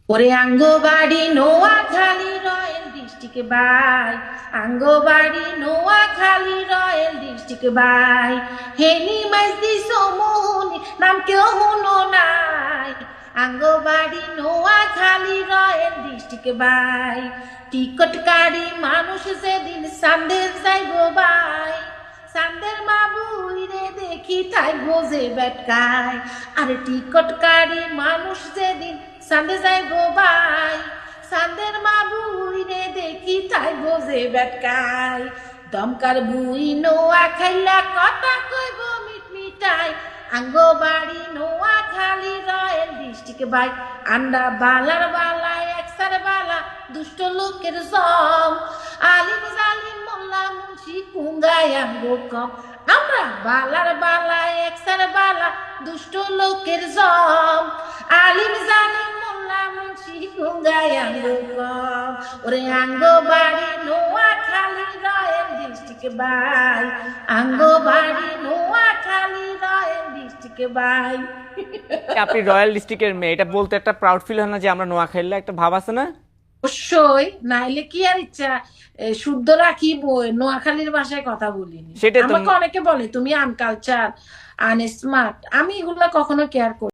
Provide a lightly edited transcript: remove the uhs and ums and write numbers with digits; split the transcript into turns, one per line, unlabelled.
ওরে আঙ্গবাড়ি Noakhali royal district বাই, আঙ্গবাড়ি নোয়াখালী রয়্যাল ডিস্ট্রিক্ট বাই, হেনি মাইজদি সমোহনি নাম কেউ হুনো নাই, আঙ্গবাড়ি নোয়াখালী রয়্যাল ডিস্ট্রিক্ট বাই, টিকটকারী মানুষ যেদিন সান্দের যাইব বাই, সান্দের বাবুই রে দেখি থাইব যে বেটকায়, আরে টিকটকারী মানুষ যেদিন সান্দে যাই গো বাই, সান্দের বাবুই রে দেখি থাইব যে বেটকায়, দমকার বুই নোয়া খাইলা কথা কইব মিট মিটাই, আঙ্গ বাড়ি নোয়াখালী রয়্যাল ডিস্ট্রিক্ট বাই, আন্ডা বালার বালা একসার বালা দুষ্ট লোকের জম, আলিম জালিম মোল্লা মুন্সি কুঙ্গাই আঙ্গো কম, আমরা বালার বালা একসার বালা দুষ্ট লোকের জম, আলিম জালিম মোল্লা মুন্সি কুঙ্গাই আঙ্গো কম, ওরে আঙ্গ বাড়ি নোয়াখালী রয়্যাল ডিস্ট্রিক্ট বাই, আঙ্গ বাড়ি নোয়াখালী রয়্যাল ডিস্ট্রিক্ট বাই।
আপনি রয়্যাল ডিস্ট্রিক্টের মেয়ে, এটা বলতে একটা প্রাউড ফিল হয় না যে আমরা নোয়াখালীর একটা ভাব আছে না?
অবশ্যই, নাইলে কি আর ইচ্ছা শুদ্ধ রাখি নোয়াখালীর ভাষায় কথা বলিনি।
সেটাই তো।
আমাকে অনেকে বলে তুমি আনকালচার, আনস্মার্ট, আমি এগুলা কখনো কেয়ার করি